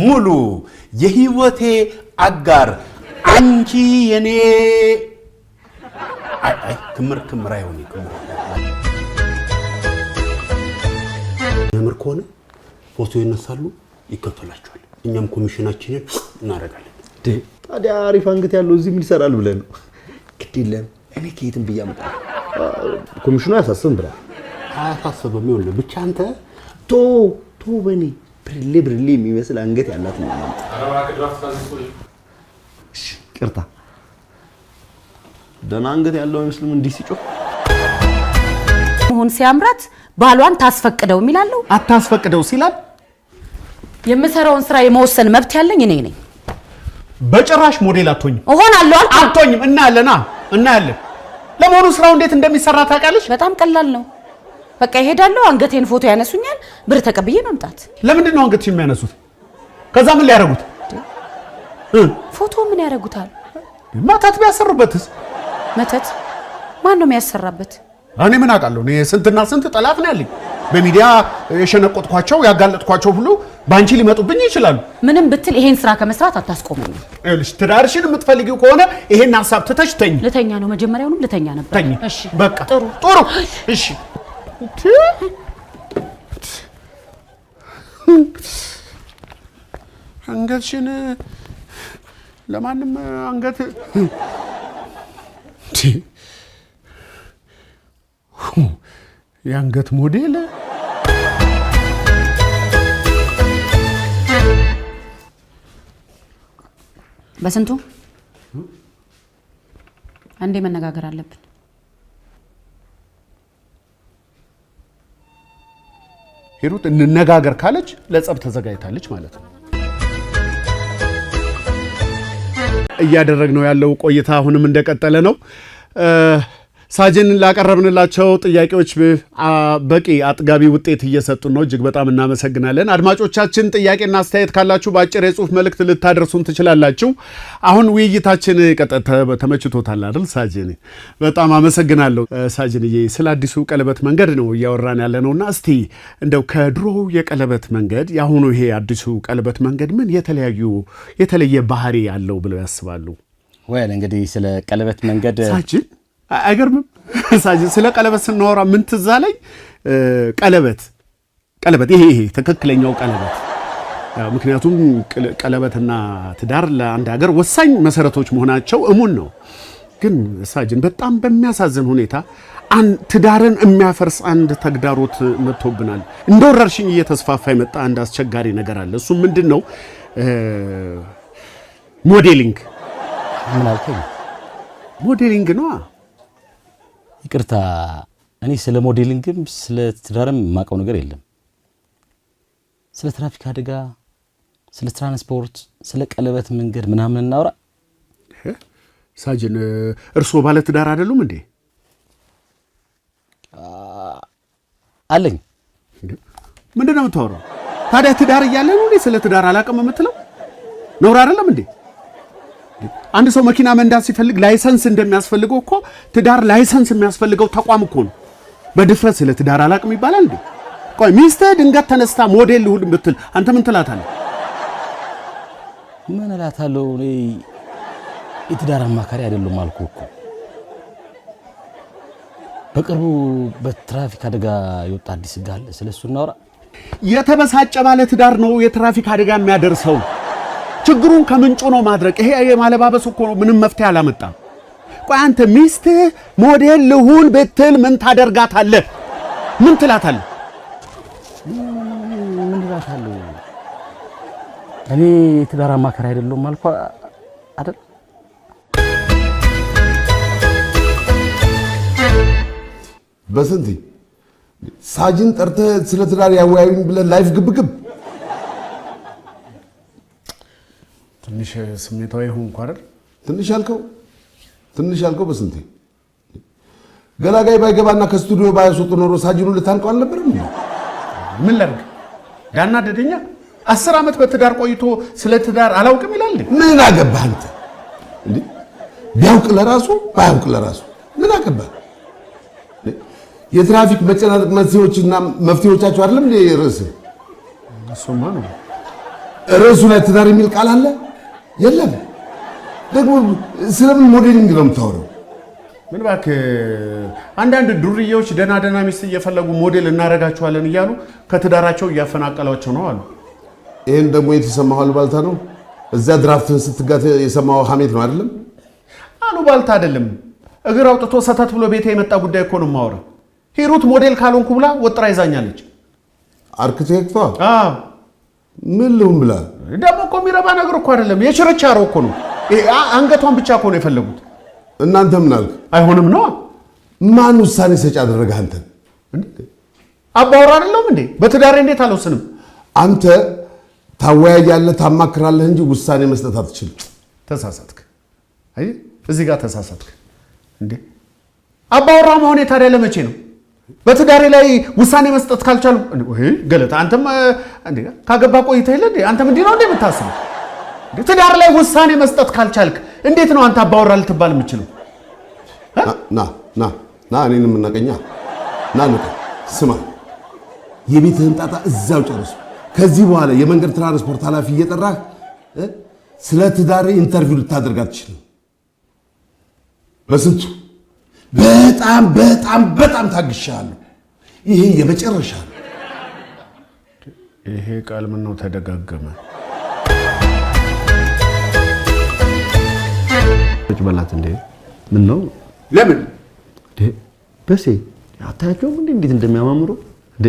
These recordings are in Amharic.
ሙሉ የህይወቴ አጋር አንቺ የኔ አይ ክምር አይሆን ክምር ከሆነ ፎቶ ይነሳሉ ይከፈላቸዋል እኛም ኮሚሽናችንን እናረጋለን ታዲያ አሪፍ አንገት ያለው እዚህ ምን ይሰራል ብለን ነው ግዴለም እኔ ከየትም ብያመጣ ኮሚሽኑ ያሳስብም ብላ አያሳስብም ይሁን ብቻ አንተ ቶ በኔ ብርሌ የሚመስል አንገት ያላት ነው ቅርታ ደና አንገት ያለው አይመስልም እንዲህ ሲጮህ ሆን ሲያምራት ባሏን ታስፈቅደው የሚላለው አታስፈቅደው ሲላል የምሰራውን ስራ የመወሰን መብት ያለኝ እኔ ነኝ በጭራሽ ሞዴል አትሆኝም እሆናለሁ አትሆኝም እናያለን ለሞኑ ስራው እንዴት እንደሚሰራ ታውቃለሽ በጣም ቀላል ነው በቃ ይሄዳለው አንገቴን ፎቶ ያነሱኛል ብር ተቀብዬ መምጣት ለምንድን ነው አንገትሽ የሚያነሱት ከዛ ምን ሊያረጉት ፎቶ ምን ያረጉታል መተት ቢያሰሩበትስ መተት ማን ነው የሚያሰራበት እኔ ምን አውቃለሁ እኔ ስንት ጠላት ነው ያለኝ በሚዲያ የሸነቆጥኳቸው ያጋለጥኳቸው ሁሉ ባንቺ ሊመጡብኝ ይችላሉ ምንም ብትል ይሄን ስራ ከመስራት አታስቆመኝ እልሽ ትዳርሽን የምትፈልጊው ከሆነ ይሄን ሐሳብ ትተሽተኝ ልተኛ ነው መጀመሪያውንም ልተኛ ነበር እሺ በቃ ጥሩ እሺ አንገትሽን ለማንም አንገት የአንገት ሞዴል በስንቱ አንዴ መነጋገር አለብን ሂሩት እንነጋገር ካለች ለጸብ ተዘጋጅታለች ማለት ነው እያደረግነው ያለው ቆይታ አሁንም እንደቀጠለ ነው ሳጅን ላቀረብንላቸው ጥያቄዎች በቂ አጥጋቢ ውጤት እየሰጡ ነው እጅግ በጣም እናመሰግናለን አድማጮቻችን ጥያቄና አስተያየት ካላችሁ በአጭር የጽሁፍ መልእክት ልታደርሱን ትችላላችሁ አሁን ውይይታችን ተመችቶታል አይደል ሳጅን በጣም አመሰግናለሁ ሳጅንዬ ስለ አዲሱ ቀለበት መንገድ ነው እያወራን ያለነውና እስቲ እንደው ከድሮ የቀለበት መንገድ ያሁኑ ይሄ አዲሱ ቀለበት መንገድ ምን የተለየ ባህሪ ያለው ብለው ያስባሉ ወይ እንግዲህ ስለ ቀለበት መንገድ ሳጅን አይገርምም ሳጅን ስለ ቀለበት ስናወራ ምን ትዝ አለኝ ቀለበት ይሄ ትክክለኛው ቀለበት ምክንያቱም ቀለበትና ትዳር ለአንድ ሀገር ወሳኝ መሰረቶች መሆናቸው እሙን ነው ግን ሳጅን በጣም በሚያሳዝን ሁኔታ ትዳርን የሚያፈርስ አንድ ተግዳሮት መጥቶብናል እንደወረርሽኝ እየተስፋፋ የመጣ አንድ አስቸጋሪ ነገር አለ እሱ ምንድነው ሞዴሊንግ ምን አልከኝ ሞዴሊንግ ነው ይቅርታ እኔ ስለ ሞዴሊንግም ስለ ትዳርም ማቀው ነገር የለም ስለ ትራፊክ አደጋ ስለ ትራንስፖርት ስለ ቀለበት መንገድ ምናምን እናውራ ሳጅን እርሶ ባለ ትዳር አይደሉም እንዴ አለኝ ምንድነው የምታወራው ታዲያ ትዳር እያለ ነው እንዴ ስለ ትዳር አላቀም የምትለው ኖር አይደለም እንዴ አንድ ሰው መኪና መንዳት ሲፈልግ ላይሰንስ እንደሚያስፈልገው እኮ ትዳር ላይሰንስ የሚያስፈልገው ተቋም እኮ ነው በድፍረት ስለ ትዳር አላቅም ይባላል እንዴ ቆይ ሚስቴ ድንገት ተነስታ ሞዴል ልሁን ብትል አንተ ምን ትላታለህ ምን እላታለሁ እኔ የትዳር አማካሪ አይደለም አልኩህ እኮ በቅርቡ በትራፊክ አደጋ የወጣ አዲስ ህግ አለ ስለሱ እናወራ የተበሳጨ ባለ ትዳር ነው የትራፊክ አደጋ የሚያደርሰው ችግሩን ከምንጩ ነው ማድረግ ይሄ የማለባበስ እኮ ምንም መፍትሄ አላመጣም ቆይ አንተ ሚስት ሞዴል ልሁን ብትል ምን ታደርጋታለህ ምን ትላታለህ ምን ትላታለህ እኔ የትዳር አማካሪ አይደለም አልኩ አይደል በስንት ሳጅን ጠርተህ ስለ ትዳር ያወያዩኝ ብለህ ላይፍ ግብግብ ትንሽ ስሜታዊ ሆንኩ አይደል ትንሽ ያልከው በስንት ገላጋይ ባይገባና ከስቱዲዮ ባያስወጡ ኖሮ ሳጅኑን ልታንቀው አልነበረም ምን ላድርግ ያናደደኛ 10 ዓመት በትዳር ቆይቶ ስለ ትዳር አላውቅም ይላል ምን አገባህ አንተ እንዴ ቢያውቅ ለራሱ ባያውቅ ለራሱ ምን አገባህ የትራፊክ መጨናነቅ መንስኤዎችና መፍትሄዎቻቸው አይደለም እንዴ ርዕስ እሱማ ነው። ርዕሱ ላይ ትዳር የሚል ቃል አለ? የለም። ደግሞ ስለምን ሞዴሊንግ ነው የምታወራው? ምን እባክህ አንዳንድ ዱርዬዎች ደህና ሚስት እየፈለጉ ሞዴል እናደርጋቸዋለን እያሉ ከትዳራቸው እያፈናቀሏቸው ነው አሉ። ይሄን ደግሞ የተሰማው አሉባልታ ነው? እዚያ ድራፍትን ስትጋት የሰማው ሐሜት ነው አይደለም? አሉባልታ አይደለም። እግር አውጥቶ ሰተት ብሎ ቤቴ የመጣ ጉዳይ እኮ ነው የማወራው። ሂሩት ሞዴል ካልሆንኩ ብላ ወጥራ ይዛኛለች። አርክቴክቷ? አዎ። ምን ልሁን ብላ? ደግሞ እኮ የሚረባ ነገር እኮ አይደለም። የችርቻሮ እኮ ነው። አንገቷን ብቻ እኮ ነው የፈለጉት። እናንተ ምን አልክ? አይሆንም ነው። ማን ውሳኔ ሰጪ አደረገህ አንተን? አባወራ አይደለም እንዴ? በትዳሬ እንዴት አልወስንም? አንተ ታወያያለህ፣ ታማክራለህ እንጂ ውሳኔ መስጠት አትችልም። ተሳሳትክ። አይ እዚህ ጋር ተሳሳትክ እንዴ። አባወራ መሆኔ ታዲያ ለመቼ ነው? በትዳሬ ላይ ውሳኔ መስጠት ካልቻሉ ወይ ገለታ፣ አንተም እንዴ ካገባ ቆይተህ የለ እንዴ? አንተም እንዲህ ነው እንዴ የምታስበው? ትዳር ላይ ውሳኔ መስጠት ካልቻልክ እንዴት ነው አንተ አባወራ ልትባል የምችለው? ና እኔን የምናቀኛ ንቀ ስማ፣ የቤትህን ጣጣ እዛው ጨርሱ። ከዚህ በኋላ የመንገድ ትራንስፖርት ኃላፊ እየጠራህ ስለ ትዳሬ ኢንተርቪው ልታደርግ አትችልም። በስንቱ በጣም ታግሻለሁ። ይሄ የመጨረሻ ነው። ይሄ ቃል ምን ነው ተደጋገመ? በላት እንዴ! ምን ነው? ለምን በሴ አታያቸውም እንዴ እንዴት እንደሚያማምሩ እንዴ!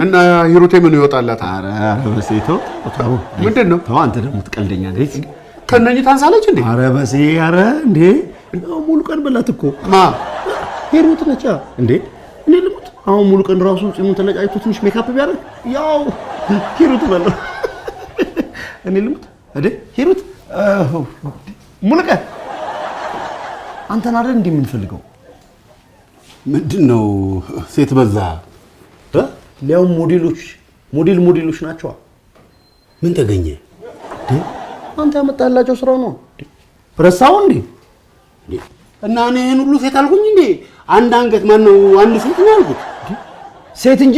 እና ሂሩቴ ምን ይወጣላት? ኧረ በሴ ተው። ምንድን ነው? ተው አንተ ደግሞ ትቀልደኛ ነህ። ከነኚህ ታንሳለች እንዴ? ኧረ በሴ ኧረ እንዴ! ሙሉ ቀን በላት እኮ ማ ሂሩት ነቻ እንዴ! እኔ ልሙት አሁን ሙሉ ቀን ራሱ ጺሙን ተለጫጭቶ ትንሽ ሜካፕ ቢያደርግ ያው ሂሩት በለው። እኔ ልሙት እንዴ ሂሩት ሙሉ ቀን አንተን አይደል እንዴ የምንፈልገው? ምንድነው ሴት በዛ? ሊያው ሞዴሎች ናቸው። ምን ተገኘ? አንተ ያመጣላቸው ስራው ነው። ረሳው እንዴ? እና እኔ ይሄን ሁሉ ሴት አልኩኝ እንዴ? አንድ አንገት ማን ነው አንድ ሴት ነው ያልኩት? ሴት እንጂ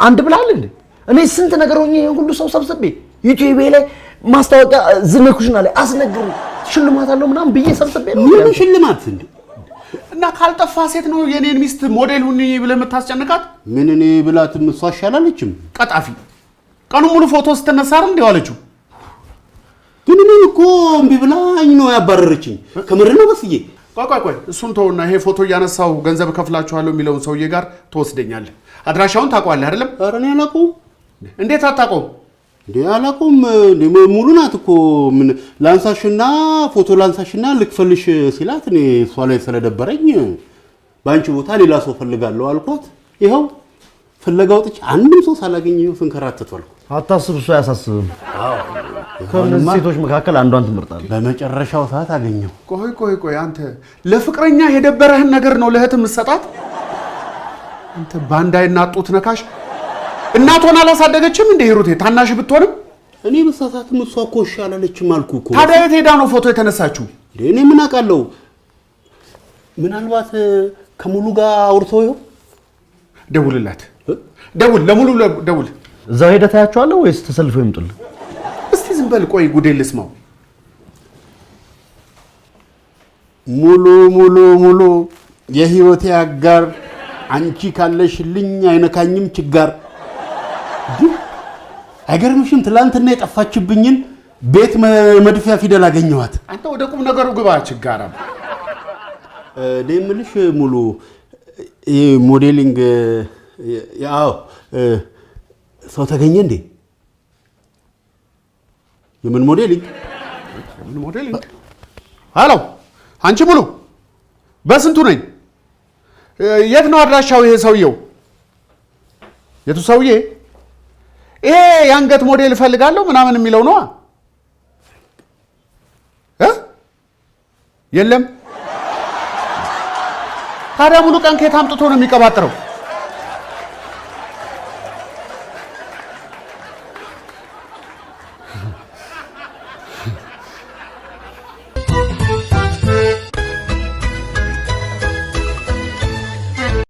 አንድ ብላል እንዴ? እኔ ስንት ነገር ሆኜ ሁሉ ሰው ሰብስቤ ዩቲዩብ ላይ ማስታወቂያ ዝነኩሽና ላይ አስነግሩ ሽልማት አለው ምናምን ብዬ ሰብስቤ ነው። ምን ሽልማት እንዴ? እና ካልጠፋ ሴት ነው የኔን ሚስት ሞዴል ሁኚ ብለህ የምታስጨንቃት? ምን እኔ ብላት እሷ አሻላለችም? ቀጣፊ ቀኑ ሙሉ ፎቶ ስትነሳ አይደል እንዴ ዋለችው? ግን እኔ እኮ እምቢ ብላኝ ነው ያባረረችኝ። ከምር ነው በስዬ። ቆይ እሱን ተውና ይሄ ፎቶ እያነሳው ገንዘብ ከፍላችኋለሁ የሚለውን ሰውዬ ጋር ትወስደኛለህ። አድራሻውን ታውቀዋለህ አይደለም? ኧረ እኔ አላውቀውም። እንዴት አታውቀውም? እንዴ አላውቀውም። ሙሉ ናት እኮ ምን ላንሳሽና ፎቶ ላንሳሽና ልክፈልሽ ሲላት እኔ እሷ ላይ ስለደበረኝ ባንቺ ቦታ ሌላ ሰው ፈልጋለሁ አልኳት። ይኸው ፍለጋ ወጥቼ አንድም ሰው ሳላገኝ ስንከራተት አልኩ። አታስብ፣ እሱ አያሳስብም። ከእነዚህ ሴቶች መካከል አንዷን ትመርጣለህ። በመጨረሻው ሰዓት አገኘው። ቆይ አንተ ለፍቅረኛ የደበረህን ነገር ነው ለእህት የምትሰጣት? አንተ ባንዳይና ጡት ነካሽ። እናቷን አላሳደገችም እንደ ሂሩቴ ታናሽ ብትሆንም? እኔ በሳሳትም እሷ እኮ እሺ አላለችም አልኩ እኮ። ታዲያ የት ሄዳ ነው ፎቶ የተነሳችው? እኔ ምን አውቃለሁ? ምናልባት ከሙሉ ጋር አውርተው ይሆን? ደውልላት። ለሙሉ ደውል። እዛ ሄደህ ታያቸዋለህ ወይስ ተሰልፈው ይምጡልህ? እስቲ ዝም በል ቆይ ጉዴ ልስማው። ሙሉ የህይወቴ አጋር አንቺ ካለሽልኝ አይነካኝም ችጋር። አይገርምሽም? ትላንትና የጠፋችብኝን ቤት መድፊያ ፊደል አገኘኋት። አንተ ወደ ቁም ነገሩ ግባ ችጋራም። እኔ የምልሽ ሙሉ ሞዴሊንግ ያው ሰው ተገኘ እንዴ? የምን ሞዴሊንግ? ሃሎ አንቺ ሙሉ በስንቱ ነኝ? የት ነው አድራሻው? ይሄ ሰውየው የቱ ሰውዬ? ይሄ የአንገት ሞዴል እፈልጋለሁ ምናምን የሚለው ነው። የለም። ታዲያ ሙሉ ቀን ከየት አምጥቶ ነው የሚቀባጥረው?